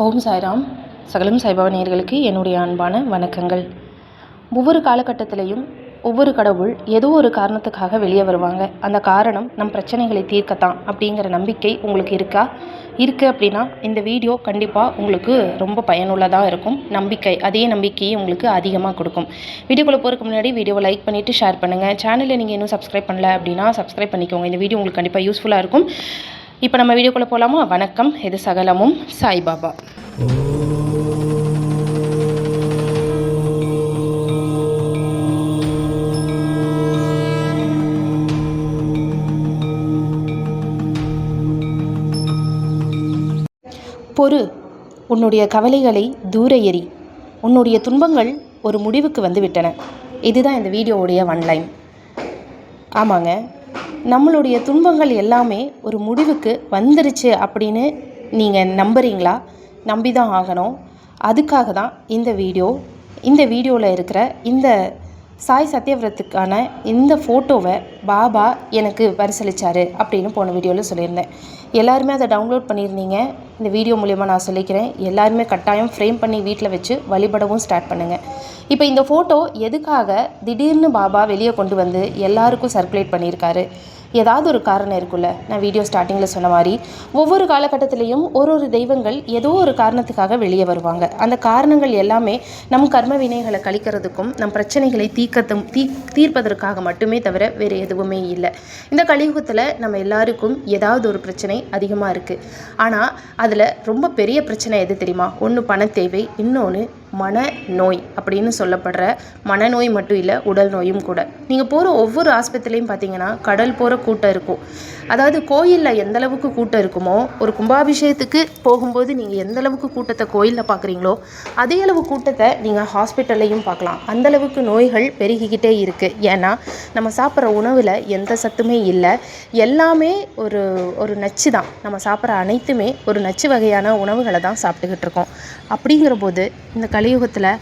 ஓம் சாய்ராம். சகலம் சாய்பாபா நேயர்களுக்கு என்னுடைய அன்பான வணக்கங்கள். ஒவ்வொரு காலகட்டத்திலையும் ஒவ்வொரு கடவுள் ஏதோ ஒரு காரணத்துக்காக வெளியே வருவாங்க. அந்த காரணம் நம் பிரச்சனைகளை தீர்க்கத்தான் அப்படிங்கிற நம்பிக்கை உங்களுக்கு இருக்குது அப்படின்னா இந்த வீடியோ கண்டிப்பாக உங்களுக்கு ரொம்ப பயனுள்ளதாக இருக்கும். அதே நம்பிக்கையை உங்களுக்கு அதிகமாக கொடுக்கும். வீடியோக்குள்ளே போகிறதுக்கு முன்னாடி வீடியோவை லைக் பண்ணிவிட்டு ஷேர் பண்ணுங்கள். சேனலில் நீங்கள் இன்னும் சப்ஸ்கிரைப் பண்ணல அப்படின்னா சப்ஸ்கிரைப் பண்ணிக்கோங்க. இந்த வீடியோ உங்களுக்கு கண்டிப்பாக யூஸ்ஃபுல்லாக இருக்கும். இப்போ நம்ம வீடியோக்குள்ளே போகலாமா? வணக்கம். இது சகலமும் சாய்பாபா. பொறு, உன்னுடைய கவலைகளை தூர எறி. உன்னுடைய துன்பங்கள் ஒரு முடிவுக்கு வந்து விட்டன. இதுதான் இந்த வீடியோவுடைய ஒன்லைன். ஆமாங்க, நம்மளுடைய துன்பங்கள் எல்லாமே ஒரு முடிவுக்கு வந்துருச்சு அப்படின்னு நீங்கள் நம்புறீங்களா? நம்பி தான் ஆகணும். அதுக்காக தான் இந்த வீடியோவில் இருக்கிற இந்த சாய் சத்யவிரத்துக்கான இந்த ஃபோட்டோவை பாபா எனக்கு பரிசளித்தார் அப்படின்னு போன வீடியோவில் சொல்லியிருந்தேன். எல்லாருமே அதை டவுன்லோட் பண்ணியிருந்தீங்க. இந்த வீடியோ மூலிமா நான் சொல்லிக்கிறேன், எல்லாருமே கட்டாயம் ஃப்ரேம் பண்ணி வீட்டில் வச்சு வழிபடவும் ஸ்டார்ட் பண்ணுங்கள். இப்போ இந்த ஃபோட்டோ எதுக்காக திடீர்னு பாபா வெளியே கொண்டு வந்து எல்லாருக்கும் சர்க்குலேட் பண்ணியிருக்காரு? ஏதாவது ஒரு காரணம் இருக்குல்ல. நான் வீடியோ ஸ்டார்டிங்கில் சொன்ன மாதிரி ஒவ்வொரு காலகட்டத்திலையும் ஒரு தெய்வங்கள் ஏதோ ஒரு காரணத்துக்காக வெளியே வருவாங்க. அந்த காரணங்கள் எல்லாமே நம் கர்ம வினைகளை கழிக்கிறதுக்கும் நம் பிரச்சனைகளை தீர்ப்பதற்காக மட்டுமே தவிர வேறு எதுவுமே இல்லை. இந்த கலியுகத்தில் நம்ம எல்லாருக்கும் ஏதாவது ஒரு பிரச்சனை அதிகமாக இருக்குது. ஆனால் அதில் ரொம்ப பெரிய பிரச்சனை எது தெரியுமா? ஒன்று பண தேவை, இன்னொன்று மனநோய் அப்படின்னு சொல்லப்படுற மனநோய் மட்டும் இல்லை, உடல் நோயும் கூட. நீங்கள் போகிற ஒவ்வொரு ஆஸ்பத்திரிலையும் பார்த்தீங்கன்னா கடல் போகிற கூட்டம் இருக்கும். அதாவது கோயிலில் எந்த அளவுக்கு கூட்டம் இருக்குமோ, ஒரு கும்பாபிஷேகத்துக்கு போகும்போது நீங்கள் எந்த அளவுக்கு கூட்டத்தை கோயிலில் பார்க்குறீங்களோ அதே அளவு கூட்டத்தை நீங்கள் ஹாஸ்பிட்டல்லையும் பார்க்கலாம். அந்தளவுக்கு நோய்கள் பெருகிக்கிட்டே இருக்குது. ஏன்னா நம்ம சாப்பிட்ற உணவில் எந்த சத்துமே இல்லை, எல்லாமே ஒரு நச்சு தான். நம்ம சாப்பிட்ற அனைத்துமே ஒரு நச்சு வகையான உணவுகளை தான் சாப்பிட்டுக்கிட்டு இருக்கோம். அப்படிங்கிற போது இந்த கலியுகத்தில்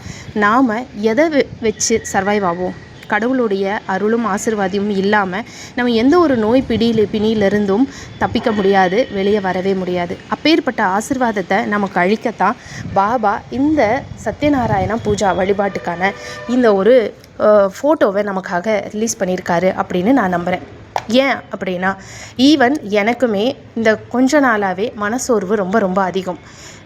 நாம் எதை வச்சு சர்வைவ் ஆகும்? கடவுளுடைய அருளும் ஆசீர்வாதமும் இல்லாமல் நம்ம எந்த ஒரு நோய் பிணியிலிருந்தும் தப்பிக்க முடியாது, வெளியே வரவே முடியாது. அப்பேற்பட்ட ஆசீர்வாதத்தை நமக்கு அழிக்கத்தான் பாபா இந்த சத்யநாராயண பூஜா வழிபாட்டுக்கான இந்த ஒரு ஃபோட்டோவை நமக்காக ரிலீஸ் பண்ணியிருக்காரு அப்படின்னு நான் நம்புகிறேன். ஏன் அப்படின்னா, ஈவன் எனக்குமே இந்த கொஞ்ச நாளாகவே மனசோர்வு ரொம்ப ரொம்ப அதிகம்.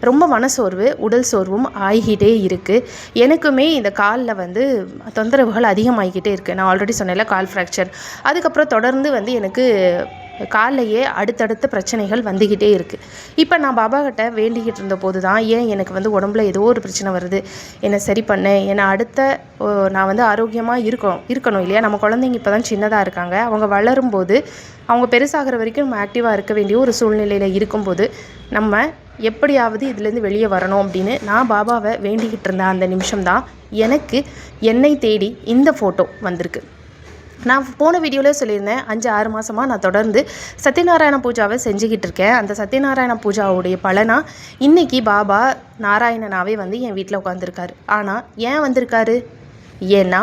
ரொம்ப மனசோர்வு, உடல் சோர்வும் ஆகிக்கிட்டே இருக்குது. எனக்குமே இந்த காலில் தொந்தரவுகள் அதிகமாகிக்கிட்டே இருக்குது. நான் ஆல்ரெடி சொன்னேன்ல, கால் ஃப்ராக்சர். அதுக்கப்புறம் தொடர்ந்து எனக்கு காலையே அடுத்தடுத்த பிரச்சனைகள் வந்துக்கிட்டே இருக்குது. இப்போ நான் பாபா கிட்ட வேண்டிக்கிட்டு இருந்த போது தான், ஏன் எனக்கு உடம்புல ஏதோ ஒரு பிரச்சனை வருது, என்னை சரி பண்ணு, என்னை நான் ஆரோக்கியமாக இருக்கணும் இல்லையா? நம்ம குழந்தைங்க இப்போ தான் சின்னதாக இருக்காங்க. அவங்க வளரும்போது, அவங்க பெருசாகிற வரைக்கும் நம்ம ஆக்டிவாக இருக்க வேண்டிய ஒரு சூழ்நிலையில் இருக்கும்போது நம்ம எப்படியாவது இதுலேருந்து வெளியே வரணும் அப்படின்னு நான் பாபாவை வேண்டிக்கிட்டு இருந்த அந்த நிமிஷம்தான் எனக்கு என்னை தேடி இந்த ஃபோட்டோ வந்திருக்கு. நான் போன வீடியோவில் சொல்லியிருந்தேன், 5-6 மாதமாக நான் தொடர்ந்து சத்யநாராயண பூஜாவை செஞ்சுக்கிட்டு இருக்கேன். அந்த சத்யநாராயண பூஜாவுடைய பலனாக இன்றைக்கி பாபா நாராயணனாவே என் வீட்டில் உட்காந்துருக்காரு. ஆனால் ஏன் வந்திருக்காரு? ஏன்னா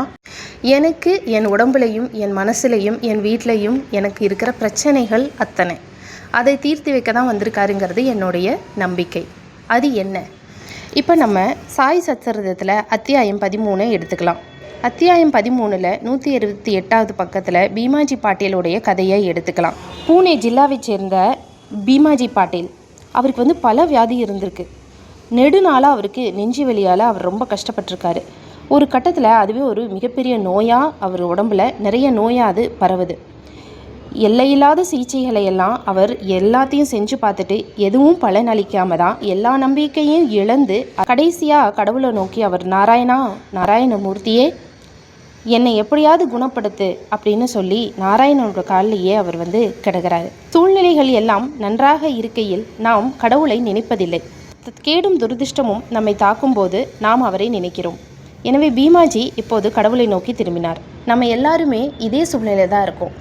எனக்கு என் உடம்புலையும் என் மனசுலையும் என் வீட்லையும் எனக்கு இருக்கிற பிரச்சனைகள் அத்தனை, அதை தீர்த்து வைக்க தான் வந்திருக்காருங்கிறது என்னுடைய நம்பிக்கை. அது என்ன? இப்போ நம்ம சாய் சச்சரிதத்தில் அத்தியாயம் 13 எடுத்துக்கலாம். அத்தியாயம் 13ல் 168வது பக்கத்தில் பீமாஜி பாட்டீலுடைய கதையை எடுத்துக்கலாம். பூனே ஜில்லாவைச் சேர்ந்த பீமாஜி பாட்டீல், அவருக்கு பல வியாதி இருந்திருக்கு. நெடுநாளாக அவருக்கு நெஞ்சு வலியால் அவர் ரொம்ப கஷ்டப்பட்டிருக்காரு. ஒரு கட்டத்தில் அதுவே ஒரு மிகப்பெரிய நோயாக அவர் உடம்புல நிறைய நோயாக அது பரவுது. எல்லையில்லாத சிகிச்சைகளை எல்லாம் அவர் எல்லாத்தையும் செஞ்சு பார்த்துட்டு எதுவும் பலன் அளிக்காம தான் எல்லா நம்பிக்கையும் இழந்து கடைசியாக கடவுளை நோக்கி அவர் நாராயணமூர்த்தியே என்னை எப்படியாவது குணப்படுத்து அப்படின்னு சொல்லி நாராயணனோட காலிலேயே அவர் கிடக்கிறாரு. சூழ்நிலைகள் எல்லாம் நன்றாக இருக்கையில் நாம் கடவுளை நினைப்பதில்லை. கேடும் துரதிர்ஷ்டமும் நம்மை தாக்கும்போது நாம் அவரை நினைக்கிறோம். எனவே பீமாஜி இப்போது கடவுளை நோக்கி திரும்பினார். நம்ம எல்லாருமே இதே சூழ்நிலை தான் இருக்கோம்.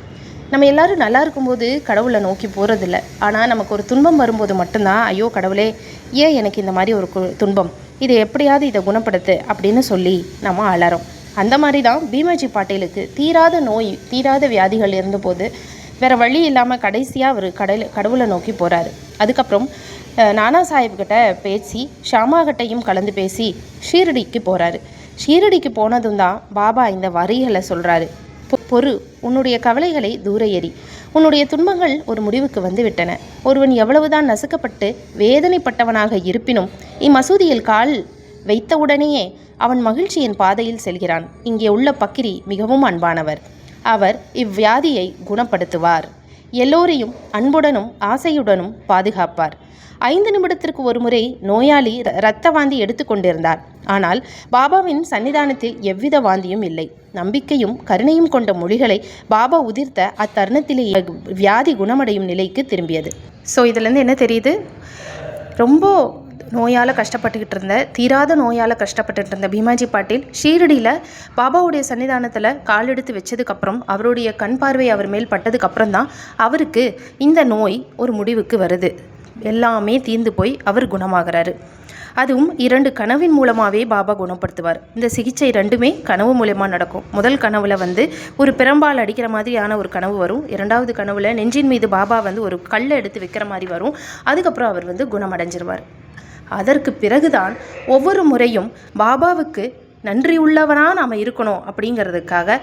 நம்ம எல்லோரும் நல்லா இருக்கும்போது கடவுளை நோக்கி போகிறதில்ல. ஆனால் நமக்கு ஒரு துன்பம் வரும்போது மட்டும்தான், ஐயோ கடவுளே, ஏன் எனக்கு இந்த மாதிரி ஒரு துன்பம், இதை எப்படியாவது இதை குணப்படுத்து அப்படின்னு சொல்லி நம்ம அலறோம். அந்த மாதிரி தான் பீமாஜி பாட்டீலுக்கு தீராத நோய், தீராத வியாதிகள் இருந்தபோது வேறு வழி இல்லாமல் கடைசியாக அவர் கடவுளை நோக்கி போகிறாரு. அதுக்கப்புறம் நானா சாஹிப் கிட்ட பேசி ஷாமாகிட்டையும் கலந்து பேசி ஷீரடிக்கு போகிறாரு. ஷீரடிக்கு போனதும் தான் பாபா இந்த வரிகளை சொல்கிறாரு. பொறு, உன்னுடைய கவலைகளை தூர எறி. உன்னுடைய துன்பங்கள் ஒரு முடிவுக்கு வந்து விட்டன. ஒருவன் எவ்வளவுதான் நசுக்கப்பட்டு வேதனைப்பட்டவனாக இருப்பினும் இம்மசூதியில் கால் வைத்தவுடனேயே அவன் மகிழ்ச்சியின் பாதையில் செல்கிறான். இங்கே உள்ள பக்கிரி மிகவும் அன்பானவர். அவர் இவ்வியாதியை குணப்படுத்துவார். எல்லோரையும் அன்புடனும் ஆசையுடனும் பாதுகாப்பார். 5 நிமிடத்திற்கு ஒரு முறை நோயாளி இரத்த வாந்தி எடுத்து கொண்டிருந்தார். ஆனால் பாபாவின் சன்னிதானத்தில் எவ்வித வாந்தியும் இல்லை. நம்பிக்கையும் கருணையும் கொண்ட மொழிகளை பாபா உதிர்த்த அத்தருணத்திலேயே வியாதி குணமடையும் நிலைக்கு திரும்பியது. ஸோ இதுலேருந்து என்ன தெரியுது? ரொம்ப நோயால் கஷ்டப்பட்டுக்கிட்டு இருந்த, தீராத நோயால் கஷ்டப்பட்டுட்டு இருந்த பீமாஜி பாட்டீல் ஷீரடியில் பாபாவுடைய சன்னிதானத்தில் கால் எடுத்து வச்சதுக்கப்புறம், அவருடைய கண் பார்வை அவர் மேல் பட்டதுக்கப்புறம் தான் அவருக்கு இந்த நோய் ஒரு முடிவுக்கு வருது. எல்லாமே தீர்ந்து போய் அவர் குணமாகிறாரு. அதுவும் 2 கனவின் மூலமாகவே பாபா குணப்படுத்துவார். இந்த சிகிச்சை 2மே கனவு மூலமாக நடக்கும். முதல் கனவில் ஒரு பிரம்பால் அடிக்கிற மாதிரியான ஒரு கனவு வரும். 2வது கனவில் நெஞ்சின் மீது பாபா ஒரு கல்லை எடுத்து வைக்கிற மாதிரி வரும். அதுக்கப்புறம் அவர் குணமடைஞ்சிருவார். அதற்கு பிறகுதான் ஒவ்வொரு முறையும் பாபாவுக்கு நன்றியுள்ளவனாக நாம் இருக்கணும் அப்படிங்கிறதுக்காக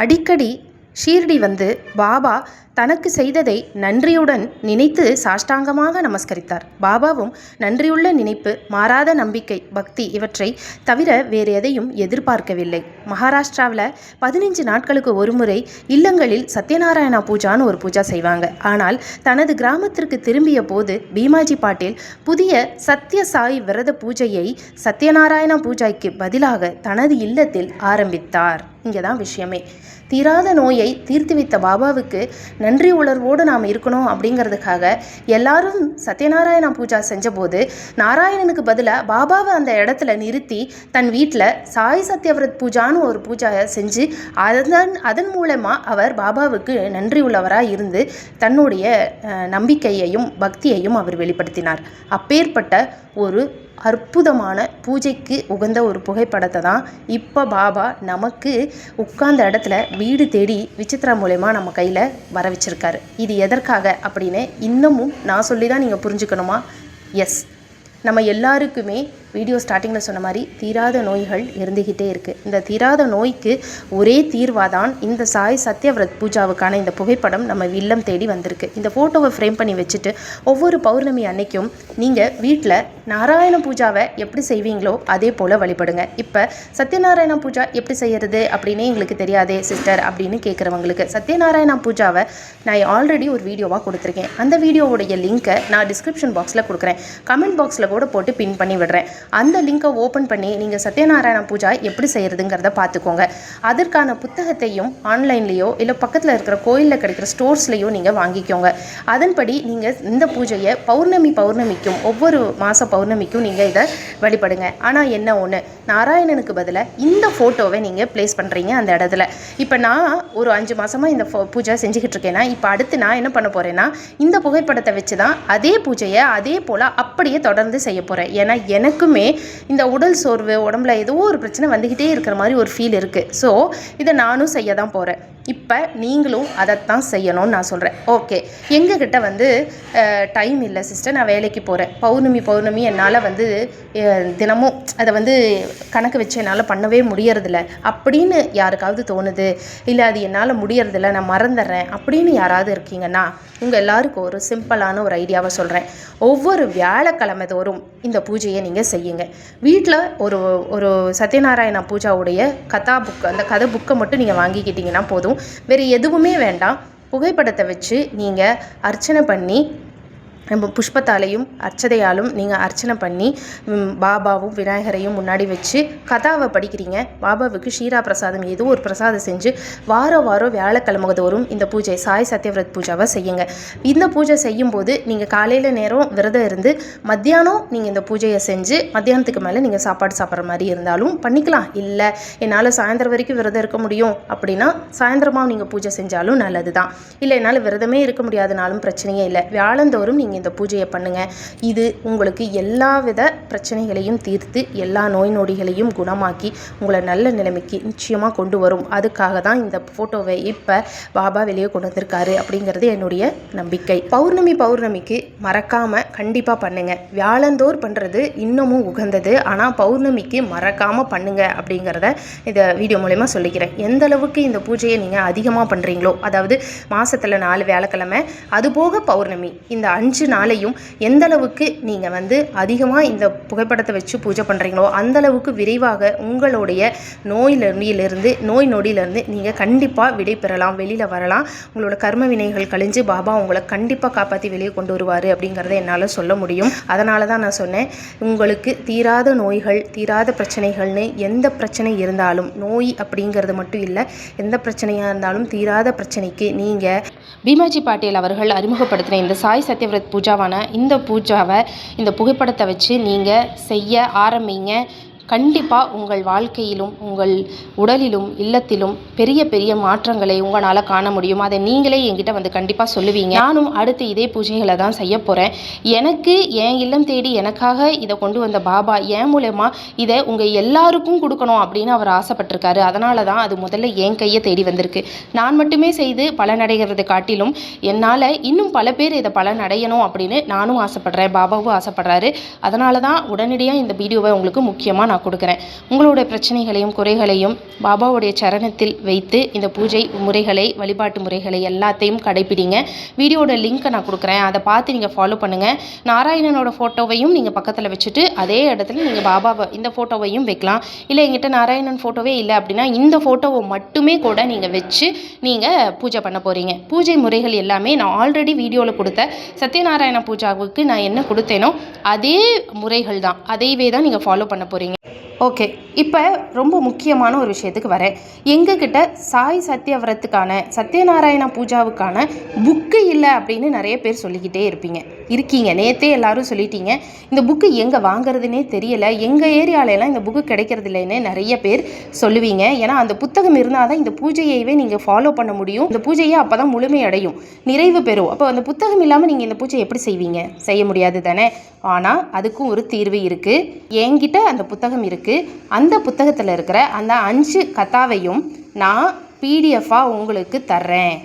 அடிக்கடி ஷீரடி பாபா தனக்கு செய்ததை நன்றியுடன் நினைத்து சாஷ்டாங்கமாக நமஸ்கரித்தார். பாபாவும் நன்றியுள்ள நினைப்பு, மாறாத நம்பிக்கை, பக்தி இவற்றை தவிர வேறு எதையும் எதிர்பார்க்கவில்லை. மகாராஷ்டிராவில் 15 நாட்களுக்கு ஒரு முறை இல்லங்களில் சத்யநாராயணா பூஜான்னு ஒரு பூஜா செய்வாங்க. ஆனால் தனது கிராமத்திற்கு திரும்பிய போது பீமாஜி பாட்டீல் புதிய சத்ய சாய் விரத பூஜையை சத்யநாராயணா பூஜைக்கு பதிலாக தனது இல்லத்தில் ஆரம்பித்தார். இங்கே தான் விஷயமே. தீராத நோயை தீர்த்து வைத்த பாபாவுக்கு நன்றி உணர்வோடு நாம் இருக்கணும் அப்படிங்கிறதுக்காக எல்லாரும் சத்யநாராயணா பூஜா செஞ்சபோது நாராயணனுக்கு பதிலாக பாபாவை அந்த இடத்துல நிறுத்தி தன் வீட்டில் சாய் சத்யவிரத் பூஜான்னு ஒரு பூஜையை செஞ்சு அதன் மூலமாக அவர் பாபாவுக்கு நன்றி உள்ளவராக இருந்து தன்னுடைய நம்பிக்கையையும் பக்தியையும் அவர் வெளிப்படுத்தினார். அப்பேற்பட்ட ஒரு அற்புதமான பூஜைக்கு உகந்த ஒரு புகைப்படத்தை தான் இப்போ பாபா நமக்கு உட்கார்ந்த இடத்துல வீடு தேடி விசித்ரா மூலமா நம்ம கையில் வர வச்சிருக்காரு. இது எதற்காக அப்படின்னு இன்னமும் நான் சொல்லி தான் நீங்கள் புரிஞ்சுக்கணுமா? எஸ், நம்ம எல்லாருக்குமே வீடியோ ஸ்டார்டிங்கில் சொன்ன மாதிரி தீராத நோய்கள் இருந்துக்கிட்டே இருக்குது. இந்த தீராத நோய்க்கு ஒரே தீர்வாக தான் இந்த சாய் சத்யவிரத் பூஜாவுக்கான இந்த புகைப்படம் நம்ம இல்லம் தேடி வந்திருக்கு. இந்த ஃபோட்டோவை ஃப்ரேம் பண்ணி வச்சுட்டு ஒவ்வொரு பௌர்ணமி அன்னைக்கும் நீங்கள் வீட்டில் நாராயண பூஜாவை எப்படி செய்வீங்களோ அதே போல் வழிபடுங்க. இப்போ சத்யநாராயண பூஜா எப்படி செய்கிறது அப்படின்னே எங்களுக்கு தெரியாதே சிஸ்டர் அப்படின்னு கேட்குறவங்களுக்கு சத்யநாராயண பூஜாவை நான் ஆல்ரெடி ஒரு வீடியோவாக கொடுத்துருக்கேன். அந்த வீடியோவுடைய லிங்க்கை நான் டிஸ்கிரிப்ஷன் பாக்ஸில் கொடுக்குறேன், கமெண்ட் பாக்ஸில் கூட போட்டு பின் பண்ணி விடுறேன். அந்த லிங்கை ஓப்பன் பண்ணி நீங்கள் சத்யநாராயண பூஜா எப்படி செய்கிறதுங்கிறத பார்த்துக்கோங்க. அதற்கான புத்தகத்தையும் ஆன்லைன்லேயோ இல்லை பக்கத்தில் இருக்கிற கோயிலில் கிடைக்கிற ஸ்டோர்ஸ்லேயோ நீங்கள் வாங்கிக்கோங்க. அதன்படி நீங்கள் இந்த பூஜையை பௌர்ணமிக்கும் ஒவ்வொரு மாத பௌர்ணமிக்கும் நீங்கள் இதை வழிபடுங்க. ஆனால் என்ன ஒன்று, நாராயணனுக்கு பதிலாக இந்த ஃபோட்டோவை நீங்கள் ப்ளேஸ் பண்ணுறீங்க அந்த இடத்துல. இப்போ நான் ஒரு 5 மாதமாக இந்த பூஜை செஞ்சுக்கிட்டு இருக்கேன்னா இப்போ அடுத்து நான் என்ன பண்ண போகிறேன்னா இந்த புகைப்படத்தை வச்சு தான் அதே பூஜையை அதே போல் அப்படியே தொடர்ந்து செய்ய போகிறேன். ஏன்னா எனக்குமே இந்த உடல் சோர்வு, உடம்புல ஏதோ ஒரு பிரச்சனை வந்துக்கிட்டே இருக்கிற மாதிரி ஒரு ஃபீல் இருக்குது. ஸோ இதை நானும் செய்ய தான் போகிறேன். இப்போ நீங்களும் அதைத்தான் செய்யணும்னு நான் சொல்கிறேன். ஓகே, எங்ககிட்ட டைம் இல்லை சிஸ்டர், நான் வேலைக்கு போகிறேன், பௌர்ணமி என்னால் தினமும் அதை கணக்கு வச்சு என்னால் பண்ணவே முடியறதில்ல அப்படின்னு யாருக்காவது தோணுது, இல்லை அது என்னால் முடியறதில்ல நான் மறந்துடுறேன் அப்படின்னு யாராவது இருக்கீங்கன்னா உங்கள் எல்லாருக்கும் ஒரு சிம்பிளான ஒரு ஐடியாவை சொல்கிறேன். ஒவ்வொரு வியாழக்கிழமை தோறும் இந்த பூஜையை நீங்கள் செய்யுங்க. வீட்டில் ஒரு சத்யநாராயணா பூஜாவுடைய அந்த கதை புக்கை மட்டும் நீங்கள் வாங்கிக்கிட்டிங்கன்னா போதும். வேறு எதுவுமே வேண்டாம். புகைப்படத்தை வச்சு நீங்கள் அர்ச்சனை பண்ணி புஷ்பத்தாலையும் அர்ச்சதையாலும் நீங்கள் அர்ச்சனை பண்ணி பாபாவும் விநாயகரையும் முன்னாடி வச்சு கதாவை படிக்கிறீங்க. பாபாவுக்கு ஷீரா பிரசாதம் ஏதோ ஒரு பிரசாதம் செஞ்சு வாரம் வியாழக்கிழமை தோறும் இந்த பூஜை சாய் சத்யவிரத் பூஜாவை செய்யுங்க. இந்த பூஜை செய்யும்போது நீங்கள் காலையில் நேரம் விரதம் இருந்து மத்தியானம் நீங்கள் இந்த பூஜையை செஞ்சு மத்தியானத்துக்கு மேலே நீங்கள் சாப்பாடு சாப்பிட்ற மாதிரி இருந்தாலும் பண்ணிக்கலாம். இல்லை என்னால் சாயந்தரம் வரைக்கும் விரதம் இருக்க முடியும் அப்படின்னா சாயந்தரமாக நீங்கள் பூஜை செஞ்சாலும் நல்லது தான். இல்லை என்னால் விரதமே இருக்க முடியாதுனாலும் பிரச்சனையே இல்லை. வியாழந்தோறும் நீங்கள் நீங்கள் இந்த பூஜையை பண்ணுங்கள். இது உங்களுக்கு எல்லா வித பிரச்சனைகளையும் தீர்த்து எல்லா நோய் நொடிகளையும் குணமாக்கி உங்களை நல்ல நிலைமைக்கு நிச்சயமாக கொண்டு வரும். அதுக்காக தான் இந்த ஃபோட்டோவை இப்போ பாபா வெளியே கொண்டு வந்திருக்காரு அப்படிங்கிறது என்னுடைய நம்பிக்கை. பௌர்ணமிக்கு மறக்காமல் கண்டிப்பாக பண்ணுங்கள். வியாழந்தோர் பண்ணுறது இன்னமும் உகந்தது. ஆனால் பௌர்ணமிக்கு மறக்காமல் பண்ணுங்க அப்படிங்கிறத இந்த வீடியோ மூலமா சொல்லிக்கிறேன். எந்த அளவுக்கு இந்த பூஜையை நீங்கள் அதிகமாக பண்ணுறீங்களோ, அதாவது மாதத்தில் 4 வியாழக்கிழமை அதுபோக பௌர்ணமி, இந்த 5 நாளையும் எந்த அளவுக்கு நீங்கள் அதிகமாக இந்த புகைப்படத்தை வச்சு பூஜை பண்ணுறீங்களோ அந்த அளவுக்கு விரைவாக உங்களுடைய நோய் நொடியிலிருந்து நீங்கள் கண்டிப்பாக விடை பெறலாம், வெளியில் வரலாம். உங்களோட கர்ம வினைகள் கழிஞ்சு பாபா உங்களை கண்டிப்பாக காப்பாற்றி வெளியே கொண்டு வருவார் அப்படிங்கிறத என்னால் சொல்ல முடியும். அதனால தான் நான் சொன்னேன், உங்களுக்கு தீராத நோய்கள் தீராத பிரச்சனைகள்னு எந்த பிரச்சனை இருந்தாலும், நோய் அப்படிங்கிறது மட்டும் இல்லை, எந்த பிரச்சனையாக இருந்தாலும் தீராத பிரச்சனைக்கு நீங்கள் பீமாஜி பாட்டீல் அவர்கள் அறிமுகப்படுத்தின இந்த சாய் சத்யவிரத் பூஜாவான இந்த பூஜாவை இந்த புகைப்படத்தை வச்சு நீங்கள் செய்ய ஆரம்பிங்க. கண்டிப்பாக உங்கள் வாழ்க்கையிலும் உங்கள் உடலிலும் இல்லத்திலும் பெரிய பெரிய மாற்றங்களை உங்களால் காண முடியும். அதை நீங்களே என்கிட்ட கண்டிப்பாக சொல்லுவீங்க. நானும் அடுத்து இதே பூஜைகளை தான் செய்ய போகிறேன். எனக்கு என் இல்லம் தேடி எனக்காக இதை கொண்டு வந்த பாபா என் மூலமா இதை உங்கள் எல்லாருக்கும் கொடுக்கணும் அப்படின்னு அவர் ஆசைப்பட்டிருக்காரு. அதனால தான் அது முதல்ல என் கையை தேடி வந்திருக்கு. நான் மட்டுமே செய்து பலனடைகிறதை காட்டிலும் என்னால் இன்னும் பல பேர் இதை பலனடையணும் அப்படின்னு நானும் ஆசைப்படுறேன், பாபாவும் ஆசைப்படுறாரு. அதனால தான் உடனடியாக இந்த வீடியோவை உங்களுக்கு முக்கியமாக நான் கொடுக்குறேன். உங்களுடைய பிரச்சனைகளையும் குறைகளையும் பாபாவுடைய சரணத்தில் வைத்து இந்த பூஜை முறைகளை, வழிபாட்டு முறைகளை எல்லாத்தையும் கடைப்பிடிங்க. வீடியோட லிங்க்கை நான் கொடுக்குறேன், அதை பார்த்து நீங்கள் ஃபாலோ பண்ணுங்கள். நாராயணனோட ஃபோட்டோவையும் நீங்கள் பக்கத்தில் வச்சுட்டு அதே இடத்துல நீங்கள் பாபாவை இந்த ஃபோட்டோவையும் வைக்கலாம். இல்லை எங்கிட்ட நாராயணன் ஃபோட்டோவே இல்லை அப்படின்னா இந்த ஃபோட்டோவை மட்டுமே கூட நீங்கள் வச்சு நீங்கள் பூஜை பண்ண போகிறீங்க. பூஜை முறைகள் எல்லாமே நான் ஆல்ரெடி வீடியோவில் கொடுத்த சத்யநாராயண பூஜாவுக்கு நான் என்ன கொடுத்தேனோ அதே முறைகள் தான், அதைவே தான் நீங்கள் ஃபாலோ பண்ண போகிறீங்க. ஓகே, இப்போ ரொம்ப முக்கியமான ஒரு விஷயத்துக்கு வரேன். எங்ககிட்ட சாய் சத்யவிரத்துக்கான சத்யநாராயண பூஜாவுக்கான புக்கு இல்லை அப்படின்னு நிறைய பேர் சொல்லிக்கிட்டே இருக்கீங்க. நேற்றே எல்லாரும் சொல்லிட்டீங்க. இந்த புக்கு எங்கே வாங்குறதுனே தெரியலை, எங்கள் ஏரியாலெலாம் இந்த புக்கு கிடைக்கிறது இல்லைன்னு நிறைய பேர் சொல்லுவீங்க. ஏன்னா அந்த புத்தகம் இருந்தால் தான் இந்த பூஜையவே நீங்கள் ஃபாலோ பண்ண முடியும். இந்த பூஜையை அப்போ தான் முழுமையடையும், நிறைவு பெறும். அப்போ அந்த புத்தகம் இல்லாமல் நீங்கள் இந்த பூஜை எப்படி செய்வீங்க? செய்ய முடியாது தானே. ஆனால் அதுக்கும் ஒரு தீர்வு இருக்குது. என்கிட்ட அந்த புத்தகம் இருக்குது. அந்த புத்தகத்தில் இருக்கிற அந்த 5 கதாவையும் நான் பிடிஎஃபாக உங்களுக்கு தர்றேன்.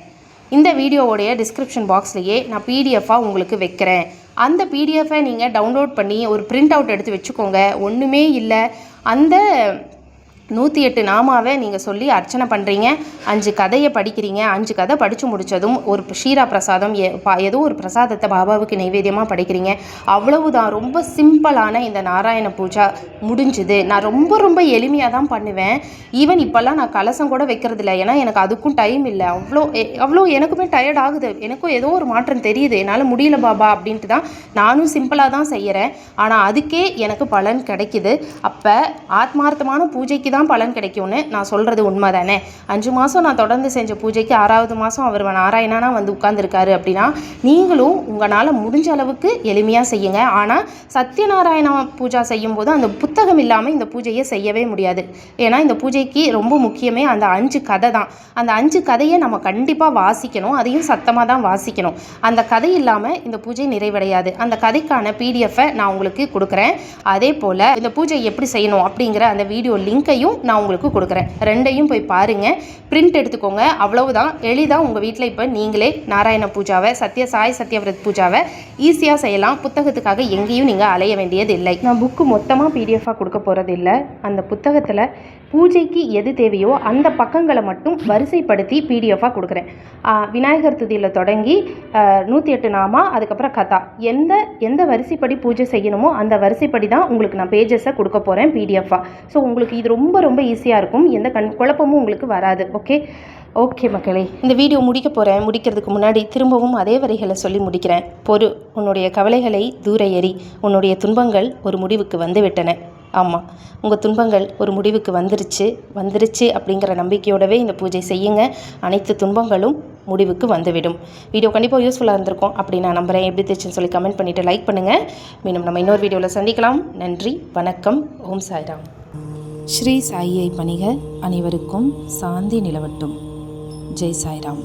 இந்த வீடியோவோடைய டிஸ்கிரிப்ஷன் பாக்ஸ்லேயே நான் பிடிஎஃபாக உங்களுக்கு வைக்கிறேன். அந்த பிடிஎஃபை நீங்கள் டவுன்லோட் பண்ணி ஒரு பிரிண்ட் அவுட் எடுத்து வச்சுக்கோங்க. ஒன்றுமே இல்லை, அந்த 108 நாமாவை நீங்கள் சொல்லி அர்ச்சனை பண்ணுறீங்க, 5 கதையை படிக்கிறீங்க. 5 கதை படித்து முடித்ததும் ஒரு ஷீரா பிரசாதம், ஏதோ ஒரு பிரசாதத்தை பாபாவுக்கு நைவேத்தியமாக படிக்கிறீங்க. அவ்வளவுதான். ரொம்ப சிம்பிளான இந்த நாராயண பூஜா முடிஞ்சுது. நான் ரொம்ப எளிமையாக தான் பண்ணுவேன். ஈவன் இப்போல்லாம் நான் கலசம் கூட வைக்கிறது இல்லை, ஏன்னா எனக்கு அதுக்கும் டைம் இல்லை. அவ்வளோ எனக்குமே டயர்ட் ஆகுது. எனக்கும் ஏதோ ஒரு மாற்றம் தெரியுது, என்னால் முடியல பாபா அப்படின்ட்டு தான் நானும் சிம்பிளாக தான் செய்கிறேன். ஆனால் அதுக்கே எனக்கு பலன் கிடைக்குது. அப்போ ஆத்மார்த்தமான பூஜைக்கு தான் பலன் கிடைக்கும்னு நான் சொல்கிறது உண்மை தானே. 5 மாதம் நான் தொடர்ந்து செஞ்ச பூஜைக்கு 6வது மாதம் அவர் நாராயணனா உட்கார்ந்துருக்காரு அப்படின்னா நீங்களும் உங்களால் முடிஞ்ச அளவுக்கு எளிமையாக செய்யுங்க. ஆனால் சத்யநாராயண பூஜா செய்யும்போது அந்த புத்தகம் இல்லாமல் இந்த பூஜையை செய்யவே முடியாது. ஏன்னா இந்த பூஜைக்கு ரொம்ப முக்கியமே அந்த 5 கதை தான். அந்த 5 கதையை நம்ம கண்டிப்பாக வாசிக்கணும், அதையும் சத்தமாக தான் வாசிக்கணும். அந்த கதை இல்லாமல் இந்த பூஜை நிறைவடையாது. அந்த கதைக்கான பிடிஎஃபை நான் உங்களுக்கு கொடுக்குறேன். அதே போல் இந்த பூஜை எப்படி செய்யணும் அப்படிங்கிற அந்த வீடியோ லிங்க்கையும் நான் உங்களுக்கு கொடுக்குறேன். 2யும் போய் பாருங்கள், பிரிண்ட் எடுத்துக்கோங்க. அவ்வளவுதான். எளிதாக உங்கள் வீட்டில் இப்போ நீங்களே நாராயண பூஜாவை, சாய் சத்யவிரத் பூஜாவை ஈஸியாக செய்யலாம். புத்தகத்துக்காக எங்கேயும் நீங்கள் அலைய வேண்டியது இல்லை. நான் புக்கு மொத்தமாக பிடிஎஃபாக கொடுக்க போகிறது இல்லை. அந்த புத்தகத்தில் பூஜைக்கு எது தேவையோ அந்த பக்கங்களை மட்டும் வரிசைப்படுத்தி பிடிஎஃபாக கொடுக்குறேன். விநாயகர் துதியில் தொடங்கி 108 நாமா, அதுக்கப்புறம் கதா, எந்த வரிசைப்படி பூஜை செய்யணுமோ அந்த வரிசைப்படி தான் உங்களுக்கு நான் பேஜஸை கொடுக்க போகிறேன் பிடிஎஃபாக. ஸோ உங்களுக்கு இது ரொம்ப ஈஸியாக இருக்கும். எந்த குழப்பமும் உங்களுக்கு வராது. ஓகே மக்களே, இந்த வீடியோ முடிக்கிறதுக்கு முன்னாடி திரும்பவும் அதே வரிகளை சொல்லி முடிக்கிறேன். உன்னுடைய கவலைகளை தூர எறி, உன்னுடைய துன்பங்கள் ஒரு முடிவுக்கு வந்துவிட்டன. ஆமாம், உங்கள் துன்பங்கள் ஒரு முடிவுக்கு வந்துருச்சு அப்படிங்கிற நம்பிக்கையோடவே இந்த பூஜை செய்யுங்க. அனைத்து துன்பங்களும் முடிவுக்கு வந்துவிடும். வீடியோ கண்டிப்பாக யூஸ்ஃபுல்லாக இருந்திருக்கும் அப்படி நான் நம்புகிறேன். எப்படி தெரிச்சுன்னு சொல்லி கமெண்ட் பண்ணிவிட்டு லைக் பண்ணுங்கள். மீண்டும் நம்ம இன்னொரு வீடியோவில் சந்திக்கலாம். நன்றி, வணக்கம். ஓம் சாய்ராம். ஸ்ரீ சாயியை பணிக, அனைவருக்கும் சாந்தி நிலவட்டும். ஜெய் சாய்ராம்.